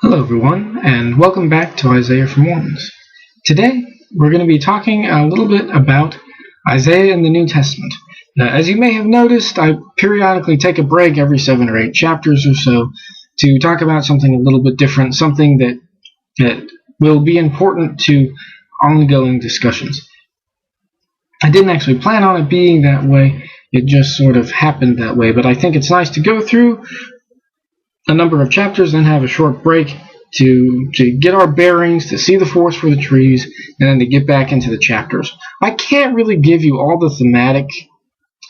Hello everyone, and welcome back to Isaiah for Mormons. Today, we're going to be talking a little bit about Isaiah in the New Testament. As you may have noticed, I periodically take a break every 7 or 8 chapters or so to talk about something a little bit different, something that will be important to ongoing discussions. I didn't actually plan on it being that way, it just sort of happened that way, but I think it's nice to go through a number of chapters, then have a short break to get our bearings, to see the forest for the trees, and then to get back into the chapters. I can't really give you all the thematic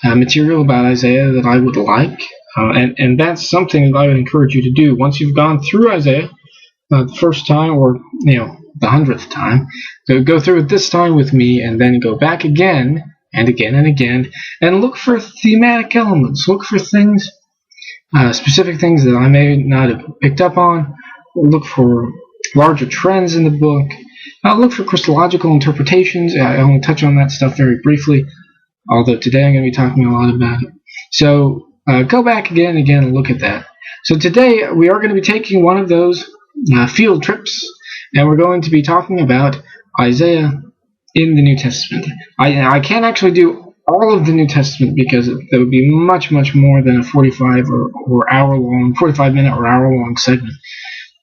material about Isaiah that I would like, and that's something that I would encourage you to do. Once you've gone through Isaiah the first time, or the 100th time, go through it this time with me, and then go back again and again and again, and look for thematic elements, look for things, specific things that I may not have picked up on, look for larger trends in the book, look for Christological interpretations. I only touch on that stuff very briefly, although today I'm going to be talking a lot about it. So go back again and again and look at that. So today we are going to be taking one of those field trips, and we're going to be talking about Isaiah in the New Testament. I can't actually do all of the New Testament because that would be much more than a 45 or hour long, 45 minute or hour long segment.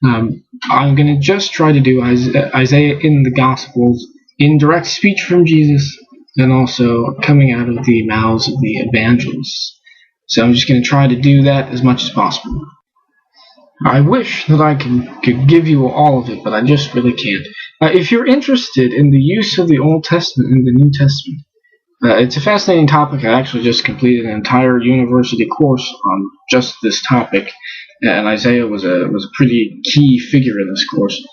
I'm going to just try to do Isaiah in the Gospels in direct speech from Jesus, and also coming out of the mouths of the evangelists. So I'm just going to try to do that as much as possible. I wish that I could give you all of it, but I just really can't. If you're interested in the use of the Old Testament in the New Testament, it's a fascinating topic. I actually just completed an entire university course on just this topic, and Isaiah was a pretty key figure in this course.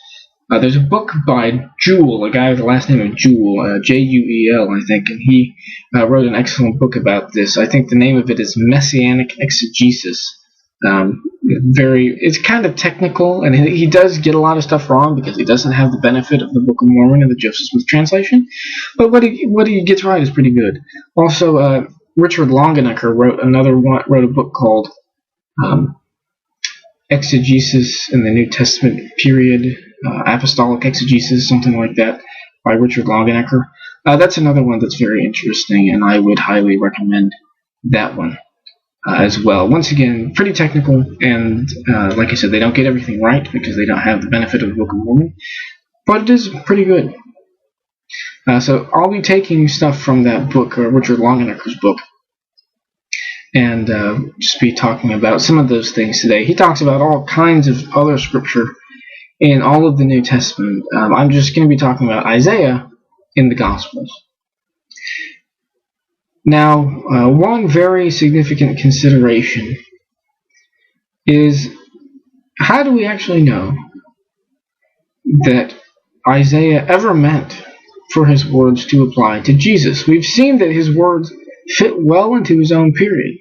There's a book by Jewell, a guy with the last name of Jewell, J-U-E-L, I think, and he wrote an excellent book about this. I think the name of it is Messianic Exegesis. It's kind of technical, and he does get a lot of stuff wrong because he doesn't have the benefit of the Book of Mormon and the Joseph Smith translation, but what he gets right is pretty good. Also, Richard Longenecker wrote a book called Exegesis in the New Testament Period, Apostolic Exegesis, something like that, by Richard Longenecker. That's another one that's very interesting, and I would highly recommend that one as well. Once again, pretty technical, and like I said, they don't get everything right because they don't have the benefit of the Book of Mormon, but it is pretty good. So I'll be taking stuff from that book, Richard Longenecker's book, and just be talking about some of those things today. He talks about all kinds of other scripture in all of the New Testament. I'm just going to be talking about Isaiah in the Gospels. Now, one very significant consideration is, how do we actually know that Isaiah ever meant for his words to apply to Jesus? We've seen that his words fit well into his own period.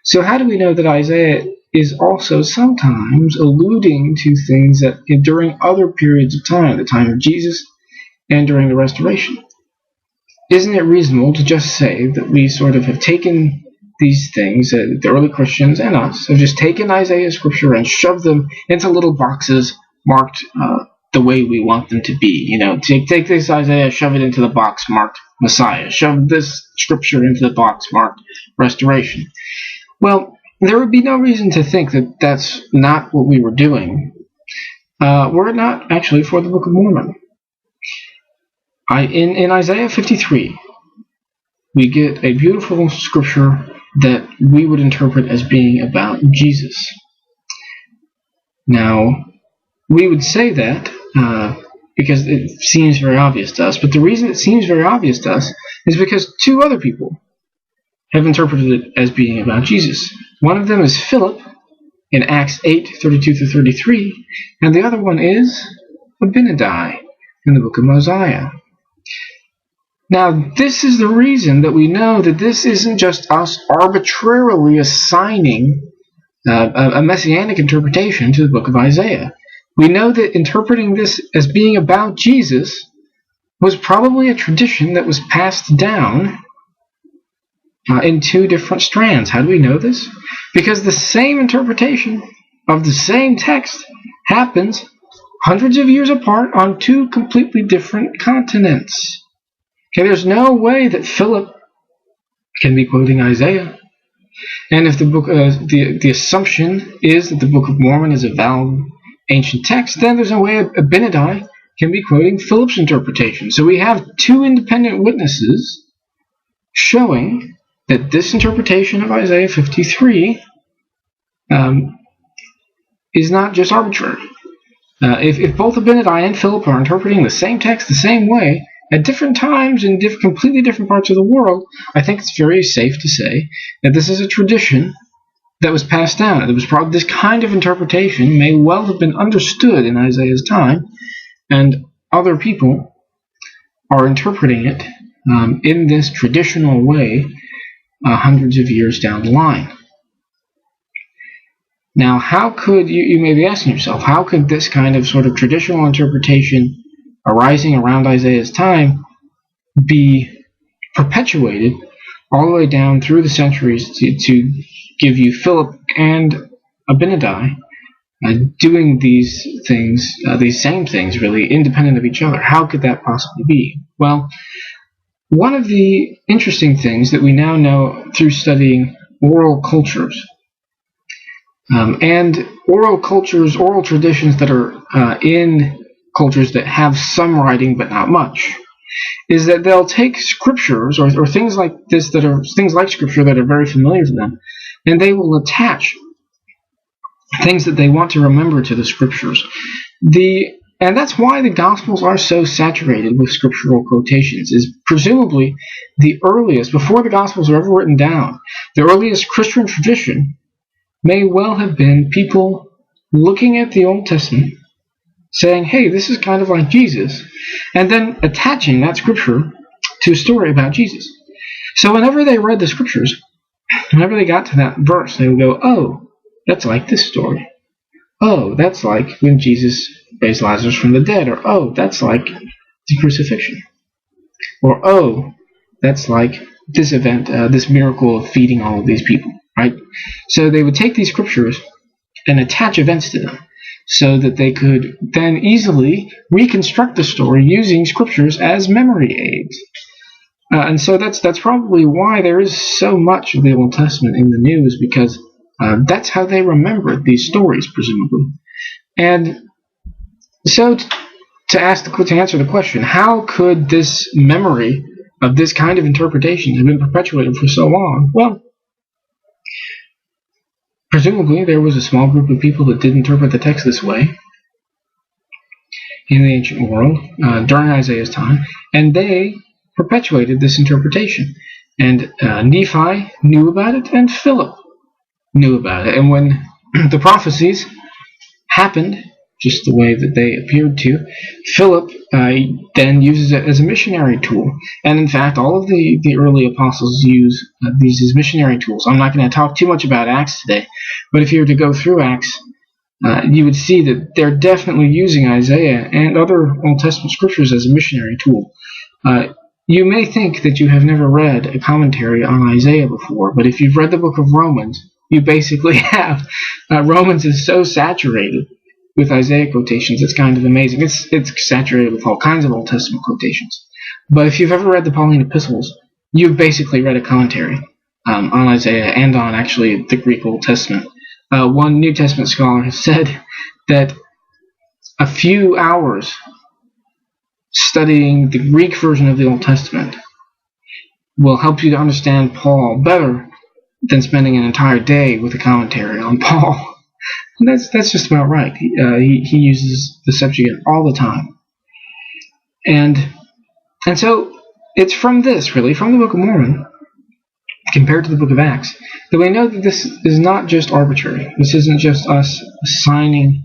So how do we know that Isaiah is also sometimes alluding to things that during other periods of time, the time of Jesus and during the Restoration? Isn't it reasonable to just say that we sort of have taken these things, the early Christians and us, have just taken Isaiah's scripture and shoved them into little boxes marked the way we want them to be? Take this Isaiah, shove it into the box marked Messiah, shove this scripture into the box marked Restoration. Well, there would be no reason to think that that's not what we were doing. Were it not actually for the Book of Mormon. In Isaiah 53, we get a beautiful scripture that we would interpret as being about Jesus. Now, we would say that because it seems very obvious to us, but the reason it seems very obvious to us is because two other people have interpreted it as being about Jesus. One of them is Philip in Acts 8:32-33, and the other one is Abinadi in the book of Mosiah. Now, this is the reason that we know that this isn't just us arbitrarily assigning a messianic interpretation to the book of Isaiah. We know that interpreting this as being about Jesus was probably a tradition that was passed down in two different strands. How do we know this? Because the same interpretation of the same text happens hundreds of years apart on two completely different continents. Okay, there's no way that Philip can be quoting Isaiah. And if the assumption is that the Book of Mormon is a valid ancient text, then there's no way Abinadi can be quoting Philip's interpretation. So we have two independent witnesses showing that this interpretation of Isaiah 53 is not just arbitrary. If both Abinadi and Philip are interpreting the same text the same way at different times in completely different parts of the world, I think it's very safe to say that this is a tradition that was passed down. It was probably this kind of interpretation may well have been understood in Isaiah's time, and other people are interpreting it in this traditional way hundreds of years down the line. Now, how could, you may be asking yourself, how could this kind of sort of traditional interpretation arising around Isaiah's time be perpetuated all the way down through the centuries to give you Philip and Abinadi doing these things, these same things really, independent of each other? How could that possibly be? Well, one of the interesting things that we now know through studying oral cultures, and oral cultures, oral traditions that are in cultures that have some writing but not much, is that they'll take scriptures or things like this that are things like scripture that are very familiar to them, and they will attach things that they want to remember to the scriptures. And that's why the Gospels are so saturated with scriptural quotations, is presumably the earliest, before the Gospels are ever written down, the earliest Christian tradition may well have been people looking at the Old Testament, saying, hey, this is kind of like Jesus, and then attaching that scripture to a story about Jesus. So whenever they read the scriptures, whenever they got to that verse, they would go, oh, that's like this story. Oh, that's like when Jesus raised Lazarus from the dead. Or, oh, that's like the crucifixion. Or, oh, that's like this event, this miracle of feeding all of these people, right? So they would take these scriptures and attach events to them so that they could then easily reconstruct the story using scriptures as memory aids. And so that's probably why there is so much of the Old Testament in the New, is because that's how they remembered these stories, presumably. And so to answer the question, how could this memory of this kind of interpretation have been perpetuated for so long? Well, presumably there was a small group of people that did interpret the text this way in the ancient world during Isaiah's time, and they perpetuated this interpretation. And Nephi knew about it, and Philip knew about it. And when the prophecies happened just the way that they appeared to, Philip then uses it as a missionary tool. And in fact, all of the early apostles use these as missionary tools. I'm not going to talk too much about Acts today, but if you were to go through Acts, you would see that they're definitely using Isaiah and other Old Testament scriptures as a missionary tool. You may think that you have never read a commentary on Isaiah before, but if you've read the book of Romans, you basically have. Romans is so saturated with Isaiah quotations, it's kind of amazing. It's saturated with all kinds of Old Testament quotations. But if you've ever read the Pauline epistles, you've basically read a commentary on Isaiah and on actually the Greek Old Testament. One New Testament scholar has said that a few hours studying the Greek version of the Old Testament will help you to understand Paul better than spending an entire day with a commentary on Paul. And that's just about right. He uses the Septuagint all the time. And so it's from this, really, from the Book of Mormon, compared to the Book of Acts, that we know that this is not just arbitrary. This isn't just us assigning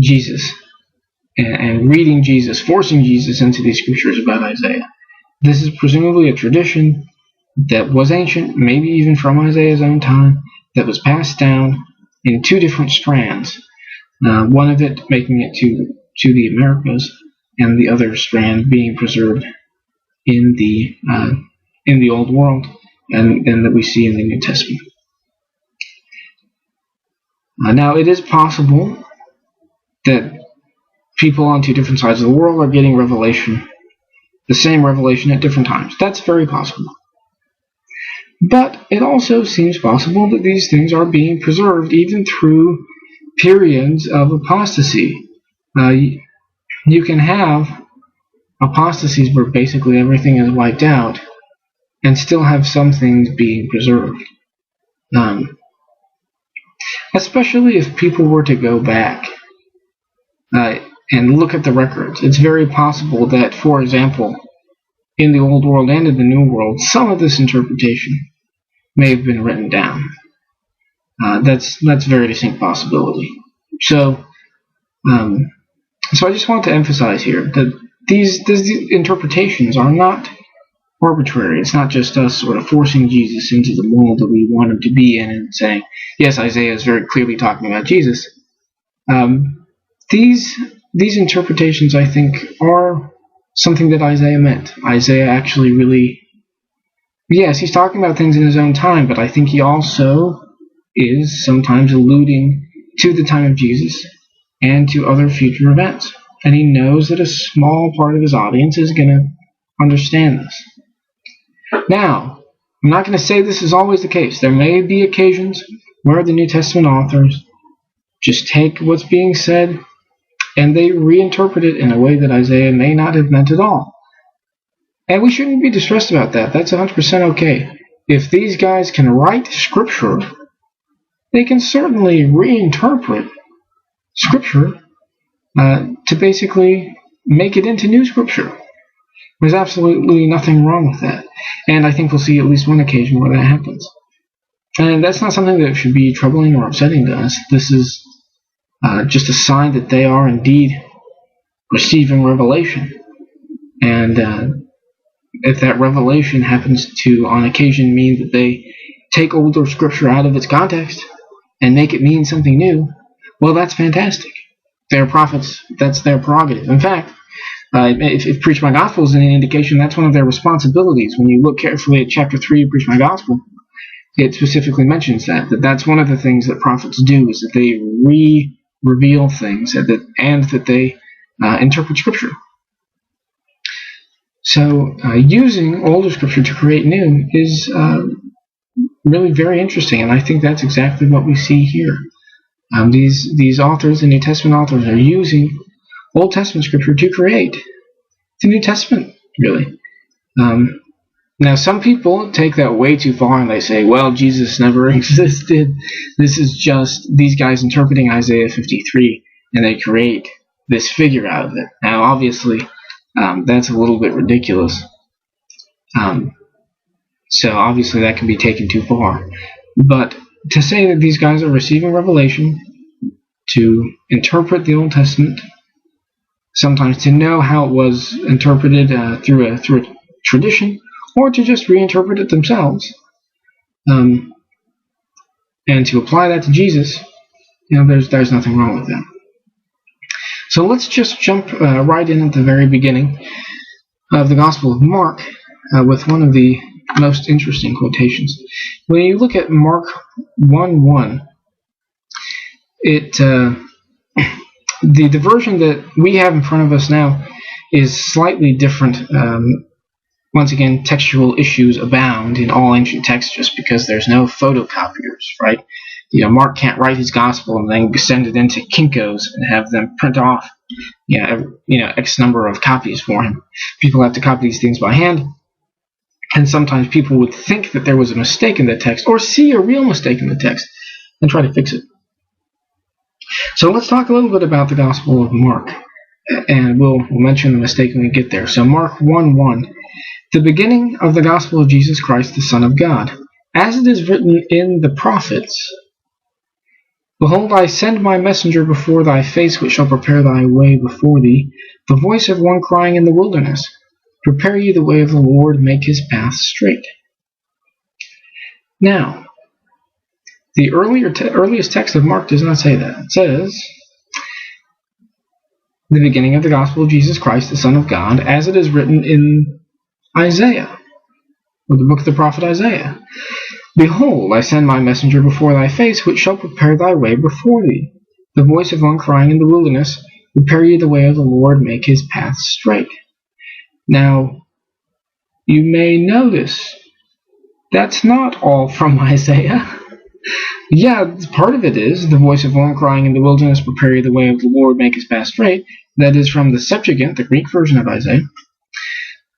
Jesus and reading Jesus, forcing Jesus into these scriptures about Isaiah. This is presumably a tradition that was ancient, maybe even from Isaiah's own time, that was passed down in two different strands. One of it making it to the Americas, and the other strand being preserved in the Old World, and that we see in the New Testament. Now, it is possible that people on two different sides of the world are getting revelation, the same revelation at different times. That's very possible. But it also seems possible that these things are being preserved even through periods of apostasy. You can have apostasies where basically everything is wiped out and still have some things being preserved. Especially if people were to go back and look at the records. It's very possible that, for example, in the Old World and in the New World, some of this interpretation may have been written down. That's a very distinct possibility. So I just want to emphasize here that these interpretations are not arbitrary. It's not just us sort of forcing Jesus into the mold that we want him to be in and saying, yes, Isaiah is very clearly talking about Jesus. These interpretations, I think, are something that Isaiah meant. Isaiah actually really, yes, he's talking about things in his own time, but I think he also is sometimes alluding to the time of Jesus and to other future events. And he knows that a small part of his audience is going to understand this. Now, I'm not going to say this is always the case. There may be occasions where the New Testament authors just take what's being said and they reinterpret it in a way that Isaiah may not have meant at all. And we shouldn't be distressed about that. That's 100% okay. If these guys can write Scripture, they can certainly reinterpret Scripture to basically make it into new Scripture. There's absolutely nothing wrong with that. And I think we'll see at least one occasion where that happens. And that's not something that should be troubling or upsetting to us. This is just a sign that they are indeed receiving revelation. And if that revelation happens to, on occasion, mean that they take older Scripture out of its context and make it mean something new, well, that's fantastic. They're prophets. That's their prerogative. In fact, if Preach My Gospel is an indication, that's one of their responsibilities. When you look carefully at chapter 3 of Preach My Gospel, it specifically mentions that's one of the things that prophets do, is that they reveal things and that they interpret Scripture. So using older Scripture to create new is really very interesting, and I think that's exactly what we see here. These authors, the New Testament authors, are using Old Testament Scripture to create the New Testament, really. Now, some people take that way too far, and they say, well, Jesus never existed. This is just these guys interpreting Isaiah 53, and they create this figure out of it. Now, obviously, that's a little bit ridiculous. So, obviously, that can be taken too far. But to say that these guys are receiving revelation to interpret the Old Testament, sometimes to know how it was interpreted through a tradition, or to just reinterpret it themselves, and to apply that to Jesus, there's nothing wrong with that. So let's just jump right in at the very beginning of the Gospel of Mark with one of the most interesting quotations. When you look at Mark 1:1, the version that we have in front of us now is slightly different. Once again, textual issues abound in all ancient texts just because there's no photocopiers, right? Mark can't write his gospel and then send it into Kinko's and have them print off, X number of copies for him. People have to copy these things by hand, and sometimes people would think that there was a mistake in the text or see a real mistake in the text and try to fix it. So let's talk a little bit about the Gospel of Mark, and we'll mention the mistake when we get there. So Mark 1:1, the beginning of the Gospel of Jesus Christ, the Son of God, as it is written in the prophets, behold, I send my messenger before thy face, which shall prepare thy way before thee, the voice of one crying in the wilderness, prepare ye the way of the Lord, make his path straight. Now, the earliest text of Mark does not say that. It says, the beginning of the Gospel of Jesus Christ, the Son of God, as it is written in Isaiah, or the book of the prophet Isaiah. Behold, I send my messenger before thy face, which shall prepare thy way before thee. the voice of one crying in the wilderness, prepare ye the way of the Lord, make his path straight. Now, you may notice that's not all from Isaiah. Yeah, part of it is the voice of one crying in the wilderness, prepare ye the way of the Lord, make his path straight. That is from the Septuagint, the Greek version of Isaiah.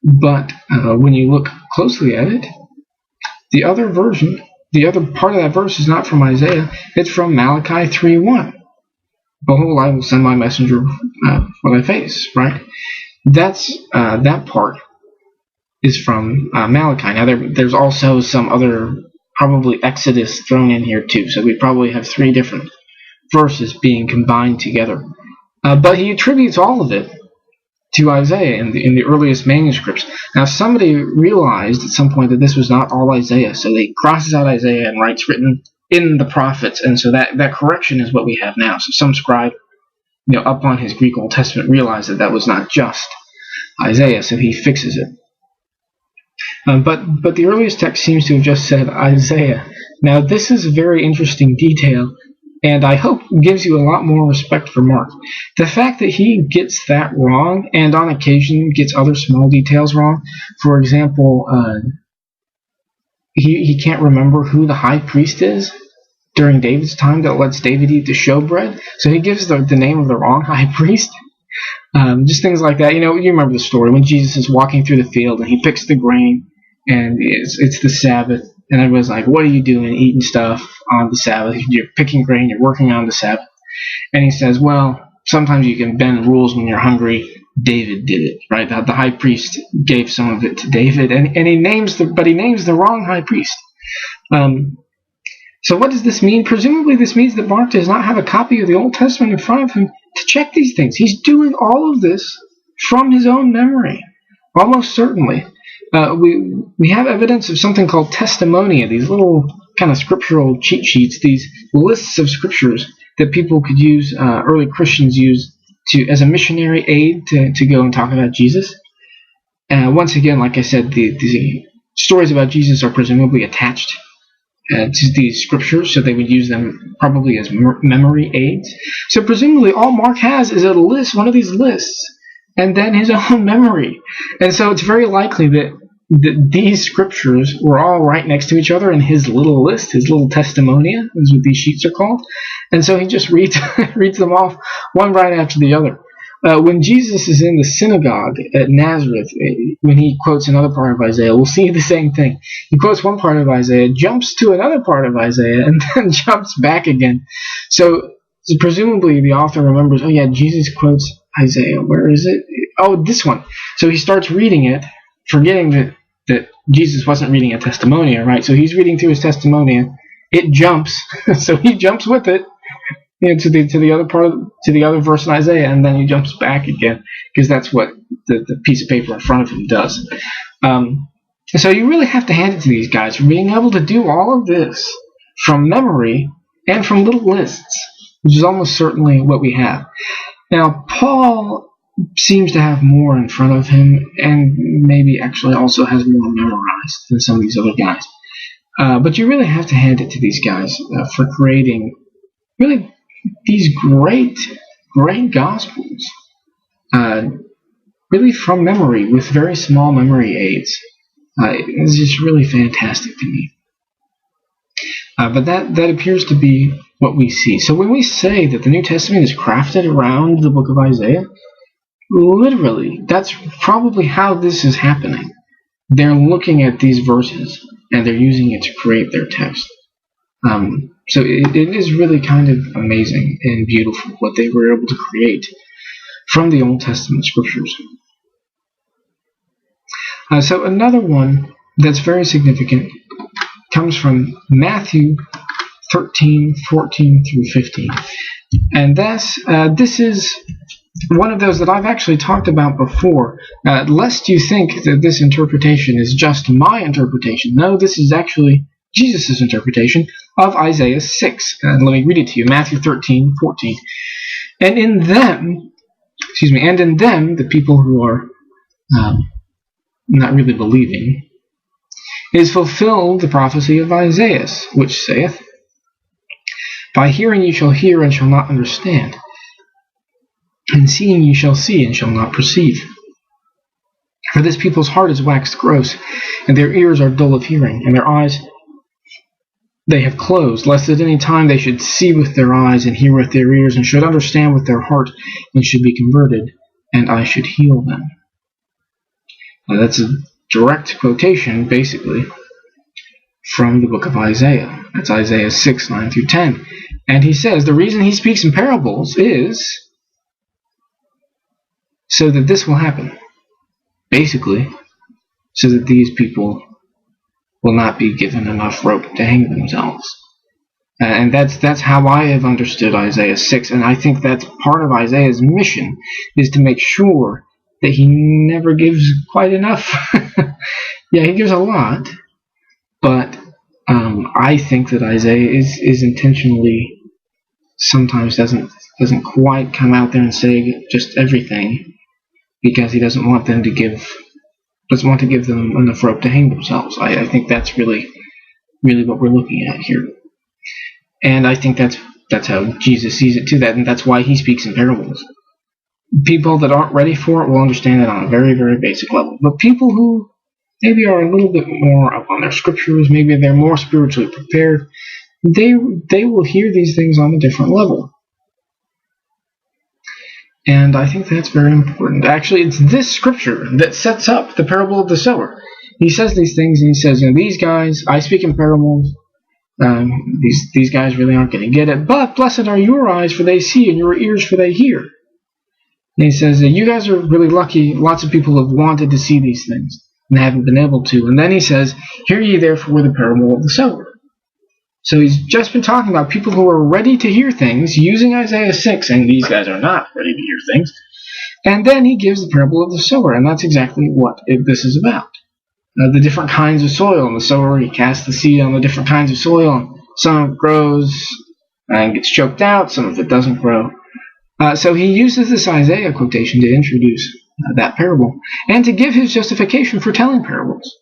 But when you look closely at it, the other part of that verse is not from Isaiah. It's from Malachi 3:1. Behold, I will send my messenger for thy face, right? That part is from Malachi. Now, there's also some other, probably Exodus thrown in here too, so we probably have 3 different verses being combined together. But he attributes all of it to Isaiah in the earliest manuscripts. Now, somebody realized at some point that this was not all Isaiah, so they crosses out Isaiah and writes written in the prophets, and so that correction is what we have now. So some scribe, up on his Greek Old Testament, realized that was not just Isaiah, so he fixes it. But the earliest text seems to have just said Isaiah. Now, this is a very interesting detail, and I hope gives you a lot more respect for Mark. The fact that he gets that wrong, and on occasion gets other small details wrong. For example, he can't remember who the high priest is during David's time that lets David eat the showbread, so he gives the name of the wrong high priest. Just things like that. You remember the story when Jesus is walking through the field and he picks the grain, and it's the Sabbath, and everyone's like, what are you doing, eating stuff on the Sabbath? You're picking grain, you're working on the Sabbath. And he says, well, sometimes you can bend rules when you're hungry. David did it, right? The high priest gave some of it to David, and he names the wrong high priest. So what does this mean? Presumably this means that Mark does not have a copy of the Old Testament in front of him to check these things. He's doing all of this from his own memory, almost certainly. We have evidence of something called testimonia, these little kind of scriptural cheat sheets, these lists of scriptures that people could use, early Christians used as a missionary aid to go and talk about Jesus. Once again, like I said, the stories about Jesus are presumably attached to these scriptures, so they would use them probably as memory aids. So presumably all Mark has is a list, one of these lists, and then his own memory. And so it's very likely that these scriptures were all right next to each other in his little list, his little testimonia, is what these sheets are called. And so he just reads them off one right after the other. When Jesus is in the synagogue at Nazareth, when he quotes another part of Isaiah, we'll see the same thing. He quotes one part of Isaiah, jumps to another part of Isaiah, and then jumps back again. So presumably the author remembers, oh yeah, Jesus quotes Isaiah. Where is it? Oh, this one. So he starts reading it, forgetting that Jesus wasn't reading a testimonia, right? So he's reading through his testimonia. It jumps, so he jumps with it, to the other verse in Isaiah, and then he jumps back again, because that's what the piece of paper in front of him does. So you really have to hand it to these guys for being able to do all of this from memory and from little lists, which is almost certainly what we have. Now, Paul seems to have more in front of him, and maybe actually also has more memorized than some of these other guys. But you really have to hand it to these guys for creating really these great Gospels, really from memory, with very small memory aids. It's just really fantastic to me. But that appears to be what we see. So when we say that the New Testament is crafted around the book of Isaiah, literally, that's probably how this is happening. They're looking at these verses, and they're using it to create their text. So it is really kind of amazing and beautiful what they were able to create from the Old Testament scriptures. So another one that's very significant comes from Matthew 13:14 through 15. And this is one of those that I've actually talked about before, lest you think that this interpretation is just my interpretation. No, this is actually Jesus' interpretation of Isaiah 6. Let me read it to you, Matthew 13:14. And in them, the people who are not really believing, is fulfilled the prophecy of Isaiah, which saith, By hearing you shall hear and shall not understand, and seeing you shall see and shall not perceive. For this people's heart is waxed gross, and their ears are dull of hearing, and their eyes they have closed, lest at any time they should see with their eyes and hear with their ears, and should understand with their heart, and should be converted, and I should heal them. Now that's a direct quotation, basically, from the book of Isaiah. That's Isaiah 6, 9 through 10. And he says the reason he speaks in parables is so that this will happen. Basically, so that these people will not be given enough rope to hang themselves. And that's how I have understood Isaiah 6, and I think that's part of Isaiah's mission, is to make sure that he never gives quite enough. Yeah, he gives a lot, but I think that Isaiah is intentionally sometimes doesn't quite come out there and say just everything, because he doesn't want to give them enough rope to hang themselves. I think that's really what we're looking at here. And I think that's how Jesus sees it too, and that's why he speaks in parables. People that aren't ready for it will understand it on a very, very basic level. But people who maybe are a little bit more up on their scriptures, maybe they're more spiritually prepared, they will hear these things on a different level. And I think that's very important. Actually, it's this scripture that sets up the parable of the sower. He says these things, and he says, these guys, I speak in parables. These guys really aren't going to get it. But blessed are your eyes, for they see, and your ears, for they hear. And he says that you guys are really lucky. Lots of people have wanted to see these things and haven't been able to. And then he says, hear ye therefore the parable of the sower. So he's just been talking about people who are ready to hear things, using Isaiah 6, and these guys are not ready to hear things. And then he gives the parable of the sower, and that's exactly what this is about. The different kinds of soil. And the sower, he casts the seed on the different kinds of soil, and some of it grows and gets choked out, some of it doesn't grow. So he uses this Isaiah quotation to introduce that parable, and to give his justification for telling parables.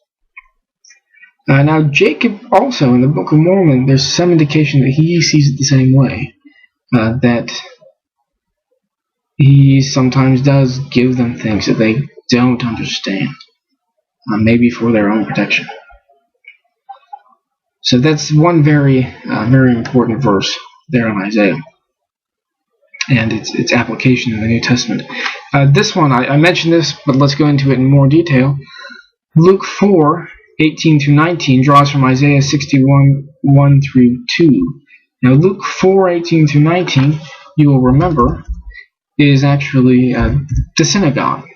Now, Jacob also, in the Book of Mormon, there's some indication that he sees it the same way, that he sometimes does give them things that they don't understand, maybe for their own protection. So that's one very important verse there in Isaiah, and its application in the New Testament. This one, I mentioned this, but let's go into it in more detail. Luke 4, 18 through 19 draws from Isaiah 61, 1 through 2. Now, Luke 4, 18 through 19, you will remember, is actually the synagogue.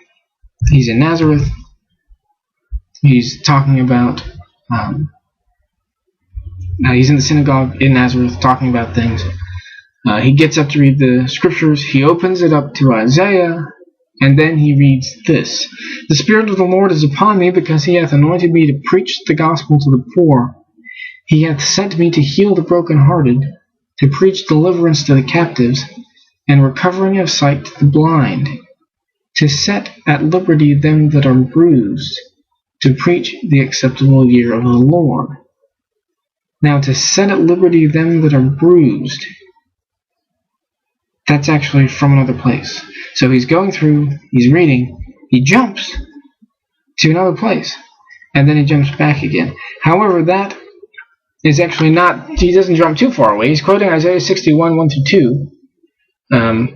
He's in Nazareth. He's talking about, he's in the synagogue in Nazareth talking about things. He gets up to read the scriptures. He opens it up to Isaiah, and then he reads this. The Spirit of the Lord is upon me, because he hath anointed me to preach the gospel to the poor. He hath sent me to heal the brokenhearted, to preach deliverance to the captives, and recovering of sight to the blind, to set at liberty them that are bruised, to preach the acceptable year of the Lord. Now, to set at liberty them that are bruised, that's actually from another place. So he's going through, he's reading, he jumps to another place, and then he jumps back again. However, that is actually not, he doesn't jump too far away. He's quoting Isaiah 61, 1 through 2.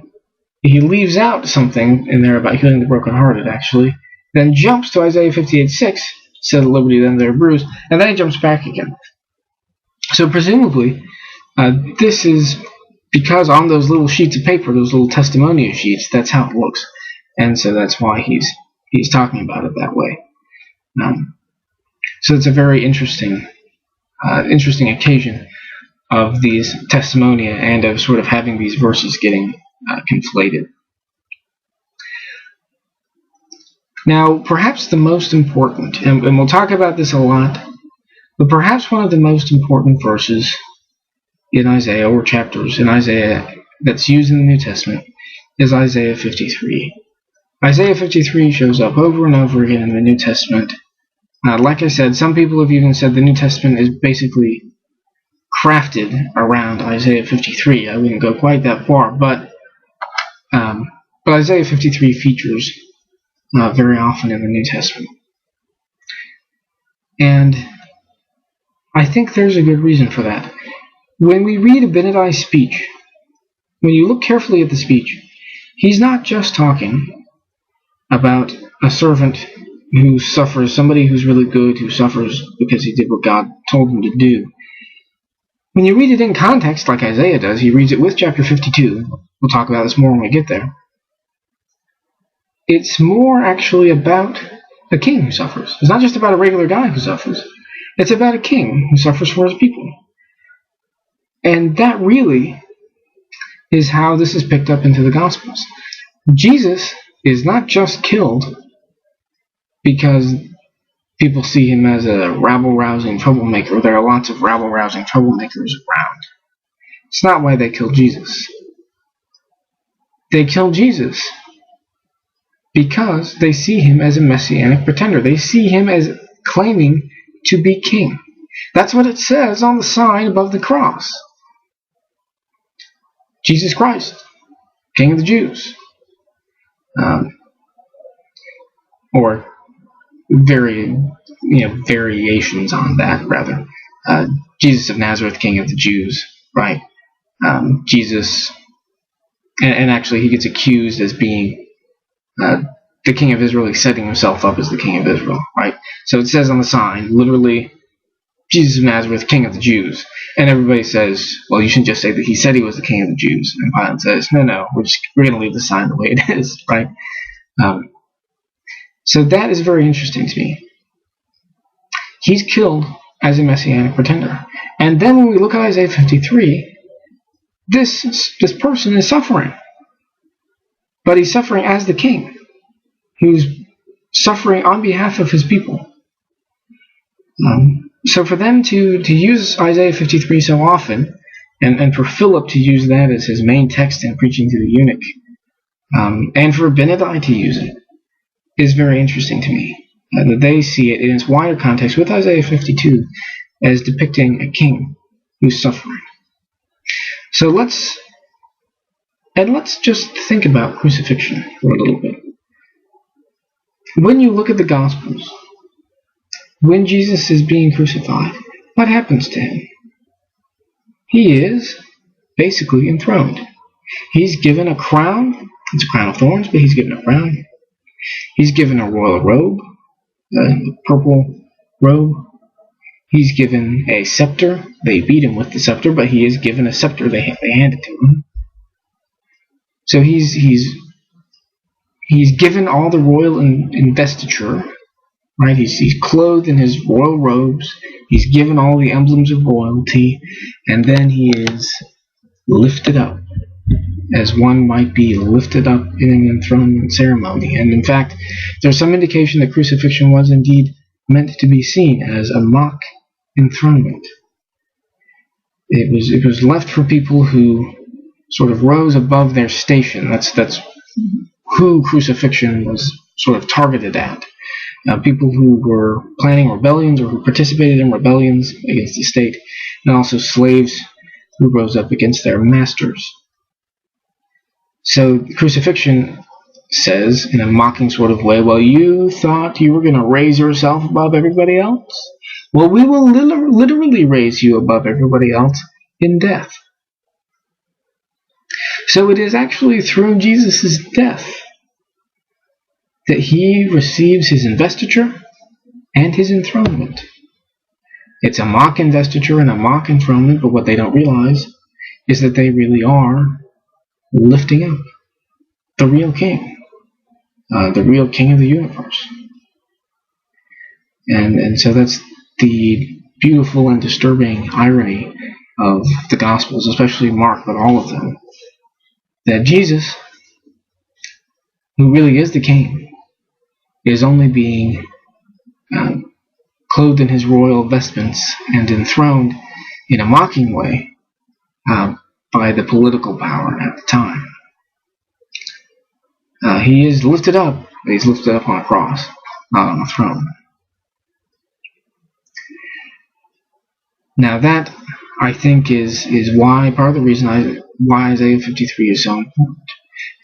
He leaves out something in there about healing the brokenhearted, actually, then jumps to Isaiah 58, 6, set at liberty them that are bruised, and then he jumps back again. So presumably, this is because on those little sheets of paper, those little testimonial sheets, that's how it looks. And so that's why he's talking about it that way. So it's a very interesting occasion of these testimonia and of sort of having these verses getting conflated. Now, perhaps the most important, and we'll talk about this a lot, but perhaps one of the most important verses in Isaiah, or chapters in Isaiah, that's used in the New Testament, is Isaiah 53. Isaiah 53 shows up over and over again in the New Testament. Like I said, some people have even said the New Testament is basically crafted around Isaiah 53. I wouldn't go quite that far, but Isaiah 53 features very often in the New Testament. And I think there's a good reason for that. When we read Abinadi's speech, when you look carefully at the speech, he's not just talking about a servant who suffers, somebody who's really good, who suffers because he did what God told him to do. When you read it in context, like Isaiah does, he reads it with chapter 52. We'll talk about this more when we get there. It's more actually about a king who suffers. It's not just about a regular guy who suffers. It's about a king who suffers for his people. And that really is how this is picked up into the Gospels. Jesus is not just killed because people see him as a rabble-rousing troublemaker. There are lots of rabble-rousing troublemakers around. It's not why they killed Jesus. They killed Jesus because they see him as a messianic pretender. They see him as claiming to be king. That's what it says on the sign above the cross. Jesus Christ, King of the Jews. Or variations on that, rather. Jesus of Nazareth, King of the Jews, right? Jesus, and actually he gets accused as being the King of Israel. He's setting himself up as the King of Israel, right? So it says on the sign, literally, Jesus of Nazareth, King of the Jews. And everybody says, well, you shouldn't just say that he said he was the King of the Jews. And Pilate says, no, we're going to leave the sign the way it is, right? So that is very interesting to me. He's killed as a messianic pretender. And then when we look at Isaiah 53, this person is suffering. But he's suffering as the king, who's suffering on behalf of his people. So for them to use Isaiah 53 so often, and for Philip to use that as his main text in preaching to the eunuch, and for Abinadi to use it, is very interesting to me. That they see it in its wider context with Isaiah 52 as depicting a king who's suffering. So let's just think about crucifixion for a little bit. When you look at the Gospels, when Jesus is being crucified, what happens to him? He is basically enthroned. He's given a crown. It's a crown of thorns, but he's given a crown. He's given a royal robe, a purple robe. He's given a scepter. They beat him with the scepter, but he is given a scepter. They hand it to him. So he's given all the royal investiture, right? He's clothed in his royal robes. He's given all the emblems of royalty, and then he is lifted up, as one might be lifted up in an enthronement ceremony. And in fact, there's some indication that crucifixion was indeed meant to be seen as a mock enthronement. It was left for people who sort of rose above their station. That's who crucifixion was sort of targeted at. People who were planning rebellions or who participated in rebellions against the state, and also slaves who rose up against their masters. So crucifixion says, in a mocking sort of way, well, you thought you were going to raise yourself above everybody else? Well, we will literally raise you above everybody else in death. So it is actually through Jesus' death that he receives his investiture and his enthronement. It's a mock investiture and a mock enthronement, but what they don't realize is that they really are lifting up the real king, the real king of the universe. And so that's the beautiful and disturbing irony of the Gospels, especially Mark, but all of them, that Jesus, who really is the king, is only being clothed in his royal vestments and enthroned in a mocking way by the political power at the time. He is lifted up, but he's lifted up on a cross, not on a throne. Now that I think is why part of the reason why Isaiah 53 is so important.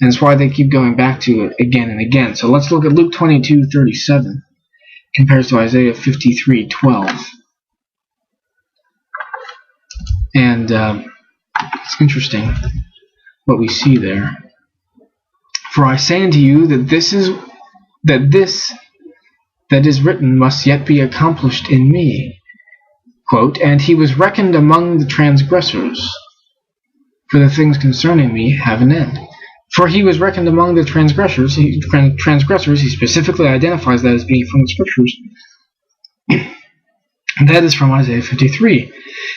And it's why they keep going back to it again and again. So let's look at Luke 22:37 compares to Isaiah 53:12. And it's interesting what we see there. For I say unto you that this that is written must yet be accomplished in me. Quote, and he was reckoned among the transgressors, for the things concerning me have an end. For he was reckoned among the transgressors. He specifically identifies that as being from the scriptures. And that is from Isaiah 53.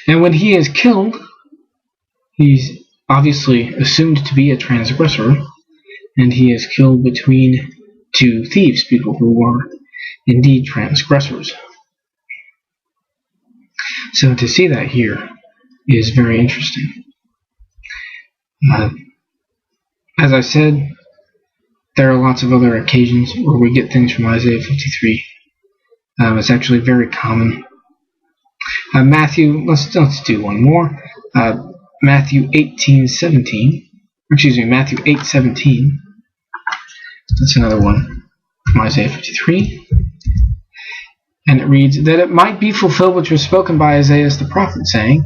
And when he is killed, he's obviously assumed to be a transgressor, and he is killed between two thieves, people who were indeed transgressors. So to see that here is very interesting. As I said, there are lots of other occasions where we get things from Isaiah 53. It's actually very common. Matthew, let's do one more. Matthew 8:17. That's another one from Isaiah 53. And it reads, that it might be fulfilled which was spoken by Isaiah the prophet, saying,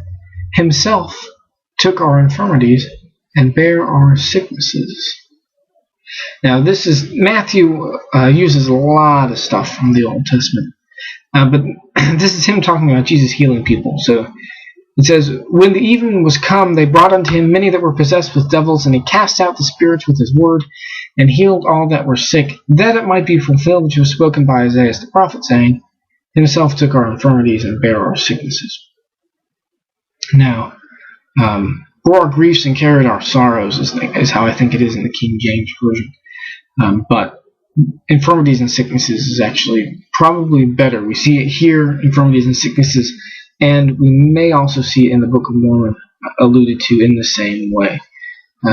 himself took our infirmities and bare our sicknesses. Now this is, Matthew uses a lot of stuff from the Old Testament. But this is him talking about Jesus healing people. So it says, when the evening was come, they brought unto him many that were possessed with devils, and he cast out the spirits with his word, and healed all that were sick, that it might be fulfilled which was spoken by Isaiah the prophet, saying, himself took our infirmities and bare our sicknesses. Now, bore our griefs and carried our sorrows is how I think it is in the King James Version. But infirmities and sicknesses is actually probably better. We see it here, infirmities and sicknesses, and we may also see it in the Book of Mormon alluded to in the same way.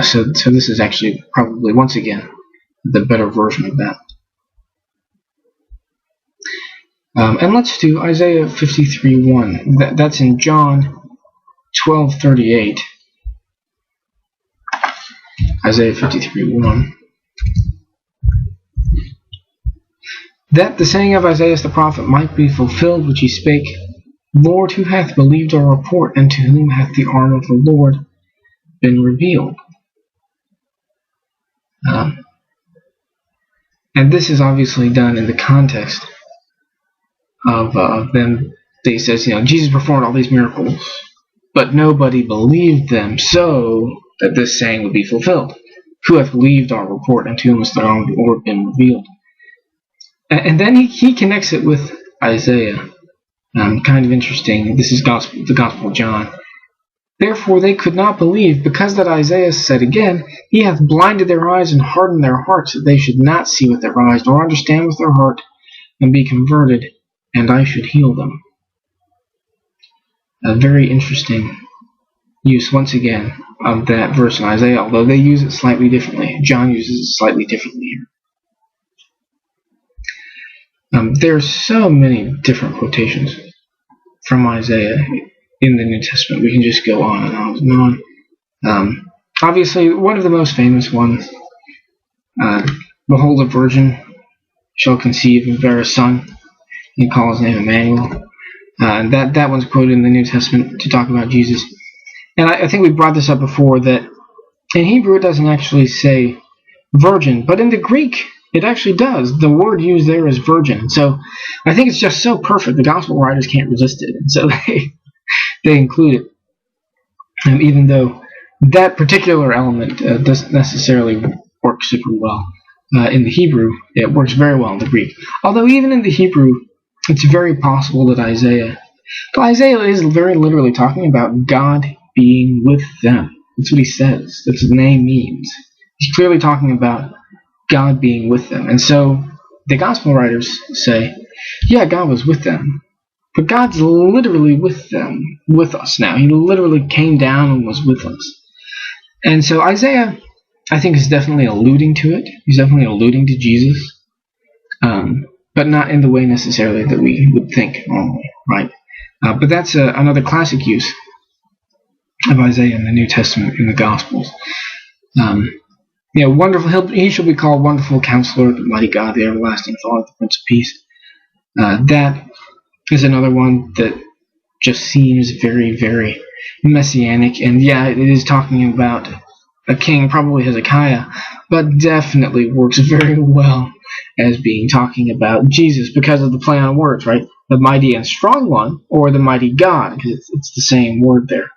So this is actually probably, once again, the better version of that. And let's do Isaiah 53:1. That's in John 12:38. Isaiah 53:1. That the saying of Isaiah the prophet might be fulfilled, which he spake, Lord, who hath believed our report, and to whom hath the arm of the Lord been revealed? And this is obviously done in the context of them. They says, Jesus performed all these miracles, but nobody believed them, so that this saying would be fulfilled. Who hath believed our report, and to whom has the arm of the Lord been revealed? And then he connects it with Isaiah. Kind of interesting. This is the Gospel of John. Therefore they could not believe, because that Isaiah said again, he hath blinded their eyes and hardened their hearts, that they should not see with their eyes, nor understand with their heart, and be converted, and I should heal them. A very interesting use, once again, of that verse in Isaiah, although they use it slightly differently. John uses it slightly differently here. There are so many different quotations from Isaiah in the New Testament. We can just go on and on and on. Obviously, one of the most famous ones, behold, a virgin shall conceive and bear a son, and call his name Emmanuel. That one's quoted in the New Testament to talk about Jesus. And I think we brought this up before, that in Hebrew it doesn't actually say virgin, but in the Greek it actually does. The word used there is virgin. So I think it's just so perfect, the gospel writers can't resist it, and so they include it. Even though that particular element doesn't necessarily work super well in the Hebrew, it works very well in the Greek. Although even in the Hebrew, it's very possible that Isaiah is very literally talking about God being with them. That's what he says. That's what his name means. He's clearly talking about God being with them. And so the gospel writers say, yeah, God was with them, but God's literally with them, with us now. He literally came down and was with us. And so Isaiah, I think, is definitely alluding to it. He's definitely alluding to Jesus, but not in the way necessarily that we would think normally, right? But that's another classic use of Isaiah in the New Testament in the Gospels. Wonderful. He shall be called Wonderful Counselor, the Mighty God, the Everlasting Father, the Prince of Peace. That is another one that just seems very, very messianic. And yeah, it is talking about a king, probably Hezekiah, but definitely works very well as being talking about Jesus because of the play on words, right? The mighty and strong one, or the mighty God, because it's the same word there.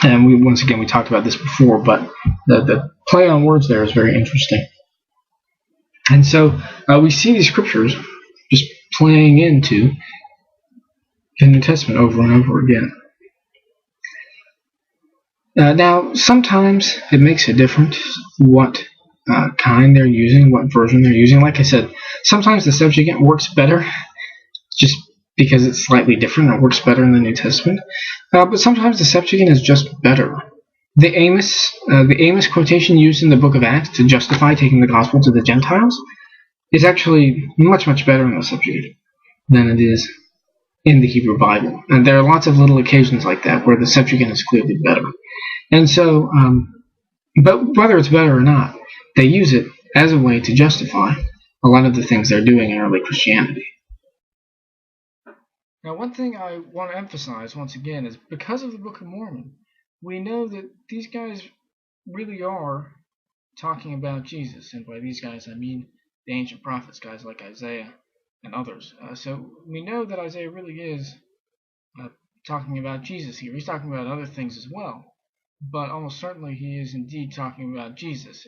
And once again, we talked about this before, but the play on words there is very interesting. And so we see these scriptures just playing into the New Testament over and over again. Now, sometimes it makes a difference what kind they're using, what version they're using. Like I said, sometimes the Septuagint works better just because it's slightly different. It works better in the New Testament. But sometimes the Septuagint is just better. The Amos quotation used in the book of Acts to justify taking the gospel to the Gentiles is actually much, much better in the Septuagint than it is in the Hebrew Bible. And there are lots of little occasions like that where the Septuagint is clearly better. And so, but whether it's better or not, they use it as a way to justify a lot of the things they're doing in early Christianity. Now, one thing I want to emphasize once again is because of the Book of Mormon, we know that these guys really are talking about Jesus. And by these guys, I mean the ancient prophets, guys like Isaiah and others. So we know that Isaiah really is talking about Jesus here. He's talking about other things as well. But almost certainly he is indeed talking about Jesus.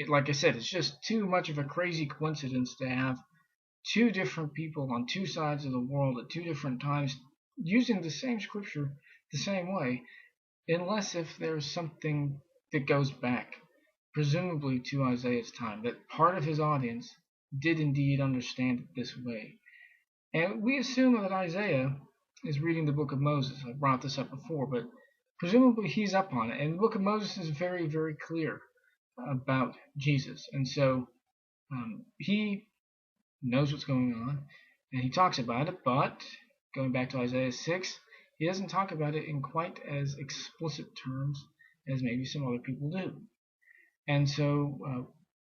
Like I said, it's just too much of a crazy coincidence to have two different people on two sides of the world at two different times using the same scripture the same way, unless if there's something that goes back, presumably to Isaiah's time, that part of his audience did indeed understand it this way. And we assume that Isaiah is reading the book of Moses. I brought this up before, but presumably he's up on it. And the book of Moses is very, very clear about Jesus. And so he knows what's going on, and he talks about it, but going back to Isaiah 6, he doesn't talk about it in quite as explicit terms as maybe some other people do. And so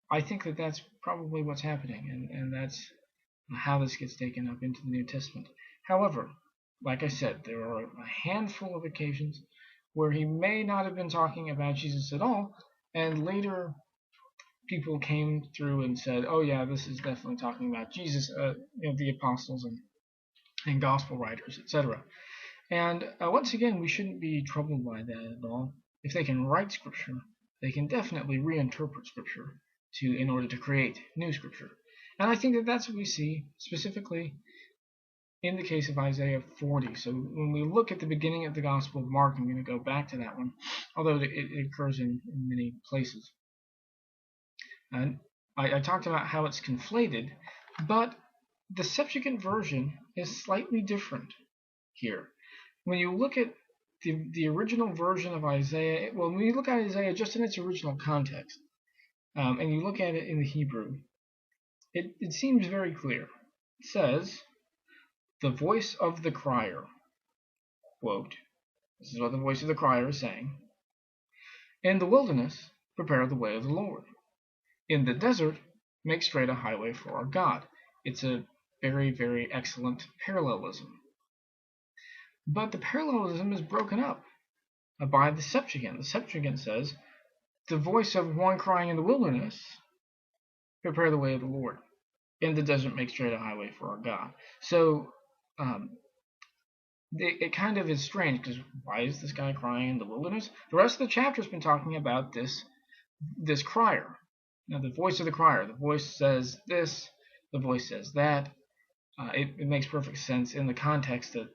I think that that's probably what's happening, and that's how this gets taken up into the New Testament. However, like I said, there are a handful of occasions where he may not have been talking about Jesus at all, and later people came through and said, oh yeah, this is definitely talking about Jesus, the apostles and gospel writers, etc. And once again, we shouldn't be troubled by that at all. If they can write scripture, they can definitely reinterpret scripture in order to create new scripture. And I think that that's what we see specifically in the case of Isaiah 40. So when we look at the beginning of the Gospel of Mark, I'm going to go back to that one, although it occurs in many places. And I talked about how it's conflated, but the Septuagint version is slightly different here. When you look at the original version of Isaiah, well, when you look at Isaiah just in its original context, and you look at it in the Hebrew, it seems very clear. It says, the voice of the crier, quote, this is what the voice of the crier is saying, in the wilderness, prepare the way of the Lord. In the desert, make straight a highway for our God. It's a very, very excellent parallelism. But the parallelism is broken up by the Septuagint. The Septuagint says, the voice of one crying in the wilderness, prepare the way of the Lord. In the desert, make straight a highway for our God. So it kind of is strange, because why is this guy crying in the wilderness? The rest of the chapter has been talking about this crier. Now, the voice of the crier. The voice says this, the voice says that. It makes perfect sense in the context that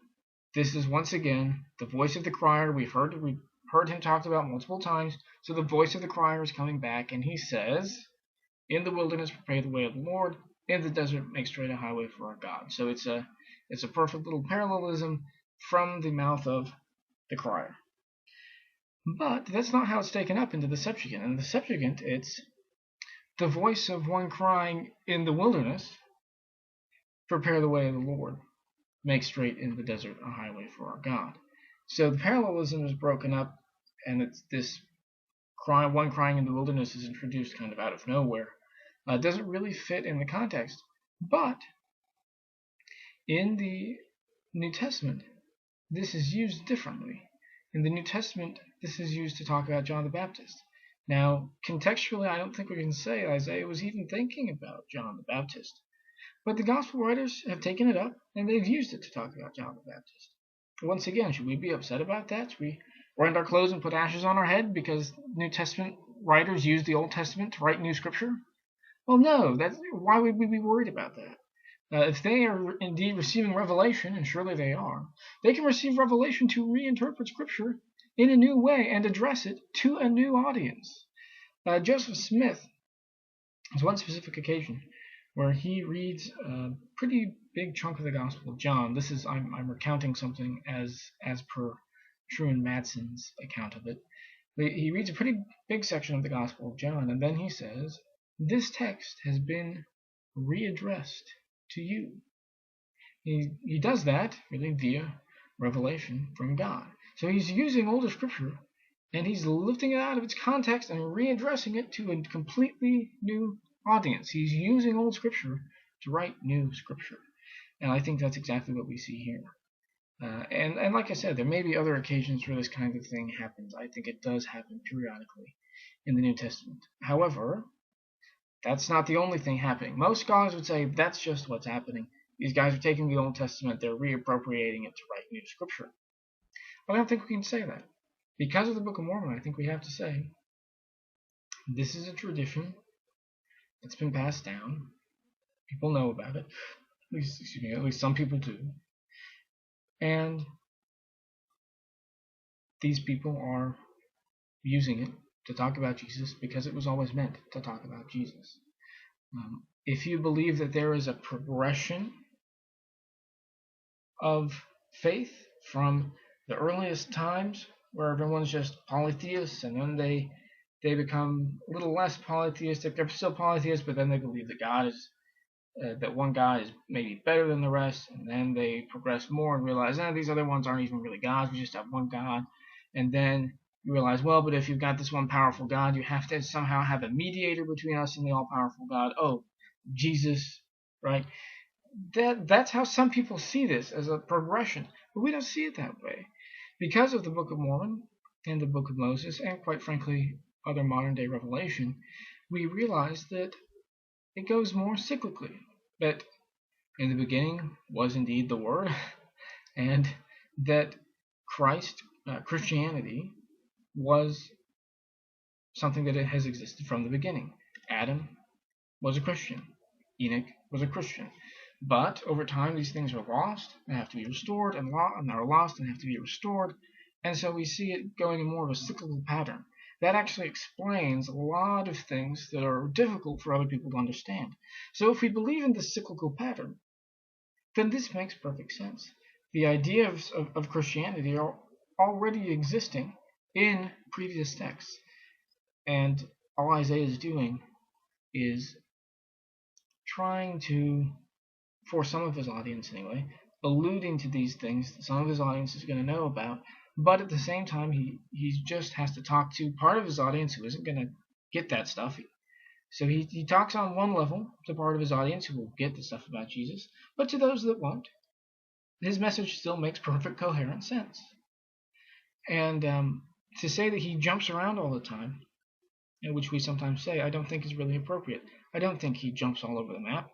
this is once again the voice of the crier. We've heard him talked about multiple times. So the voice of the crier is coming back, and he says, in the wilderness, prepare the way of the Lord. In the desert, make straight a highway for our God. So it's a perfect little parallelism from the mouth of the crier. But that's not how it's taken up into the Septuagint. In the Septuagint, it's the voice of one crying in the wilderness, prepare the way of the Lord, make straight in the desert a highway for our God. So the parallelism is broken up, and it's this one crying in the wilderness is introduced kind of out of nowhere. It doesn't really fit in the context, but in the New Testament, this is used differently. In the New Testament, this is used to talk about John the Baptist. Now, contextually, I don't think we can say Isaiah was even thinking about John the Baptist. But the Gospel writers have taken it up, and they've used it to talk about John the Baptist. Once again, should we be upset about that? Should we rend our clothes and put ashes on our head because New Testament writers used the Old Testament to write new scripture? Well, no. Why would we be worried about that? If they are indeed receiving revelation, and surely they are, they can receive revelation to reinterpret Scripture in a new way and address it to a new audience. Joseph Smith has one specific occasion where he reads a pretty big chunk of the Gospel of John. I'm recounting something as per Truman Madsen's account of it. He reads a pretty big section of the Gospel of John, and then he says, "This text has been readdressed to you." He does that really via revelation from God. So he's using older scripture and he's lifting it out of its context and readdressing it to a completely new audience. He's using old scripture to write new scripture. And I think that's exactly what we see here. And like I said, there may be other occasions where this kind of thing happens. I think it does happen periodically in the New Testament. However, that's not the only thing happening. Most scholars would say that's just what's happening. These guys are taking the Old Testament, they're reappropriating it to write new scripture. But I don't think we can say that. Because of the Book of Mormon, I think we have to say this is a tradition that's been passed down. People know about it. At least some people do. And these people are using it to talk about Jesus because it was always meant to talk about Jesus. If you believe that there is a progression of faith from the earliest times where everyone's just polytheists and then they become a little less polytheistic, they're still polytheists, but then they believe that God is that one God is maybe better than the rest, and then they progress more and realize, these other ones aren't even really gods, we just have one God. And then you realize, well, but if you've got this one powerful God, you have to somehow have a mediator between us and the all-powerful God. Oh, Jesus, right? That's how some people see this, as a progression. But we don't see it that way. Because of the Book of Mormon and the Book of Moses, and quite frankly, other modern-day revelation, we realize that it goes more cyclically. That in the beginning was indeed the Word, and that Christianity, was something that it has existed from the beginning. Adam was a Christian. Enoch was a Christian. But over time, these things are lost and have to be restored, and are lost and have to be restored. And so we see it going in more of a cyclical pattern. That actually explains a lot of things that are difficult for other people to understand. So if we believe in this cyclical pattern, then this makes perfect sense. The ideas of Christianity are already existing in previous texts. And all Isaiah is doing is trying to, for some of his audience anyway, alluding to these things that some of his audience is going to know about, but at the same time he just has to talk to part of his audience who isn't going to get that stuff. So he talks on one level to part of his audience who will get the stuff about Jesus, but to those that won't, his message still makes perfect coherent sense. And to say that he jumps around all the time, which we sometimes say, I don't think is really appropriate. I don't think he jumps all over the map.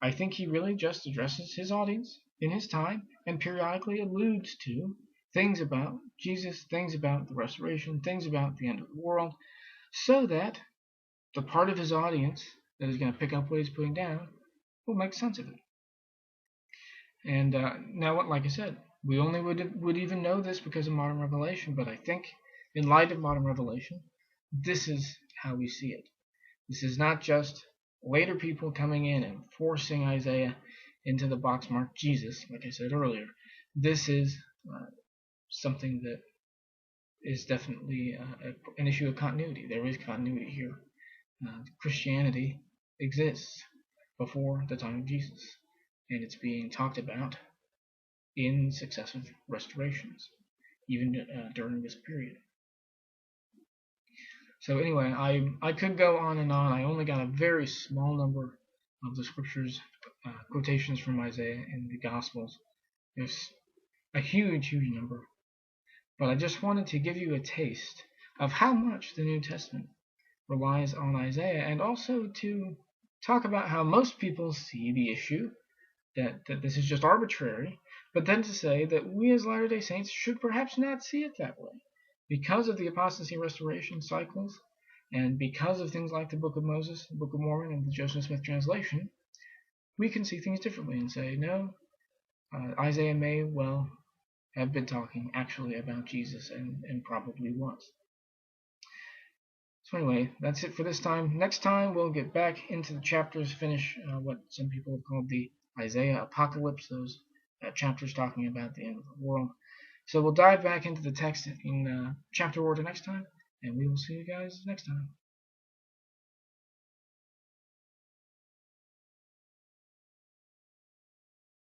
I think he really just addresses his audience in his time and periodically alludes to things about Jesus, things about the restoration, things about the end of the world, so that the part of his audience that is going to pick up what he's putting down will make sense of it. And now, like I said, we only would even know this because of modern revelation, but I think in light of modern revelation, this is how we see it. This is not just later people coming in and forcing Isaiah into the box marked Jesus, like I said earlier. This is something that is definitely an issue of continuity. There is continuity here. Christianity exists before the time of Jesus, and it's being talked about in successive restorations. even during this period. So anyway, I could go on and on. I only got a very small number of the scriptures, quotations from Isaiah in the Gospels. There's a huge number. But I just wanted to give you a taste of how much the New Testament relies on Isaiah, and also to talk about how most people see the issue, that this is just arbitrary, but then to say that we as Latter-day Saints should perhaps not see it that way. Because of the apostasy restoration cycles, and because of things like the Book of Moses, the Book of Mormon, and the Joseph Smith translation, we can see things differently and say, no, Isaiah may well have been talking actually about Jesus, and probably was. So anyway, that's it for this time. Next time we'll get back into the chapters, finish what some people have called the Isaiah Apocalypse, those chapters talking about the end of the world. So we'll dive back into the text in chapter order next time, and we will see you guys next time.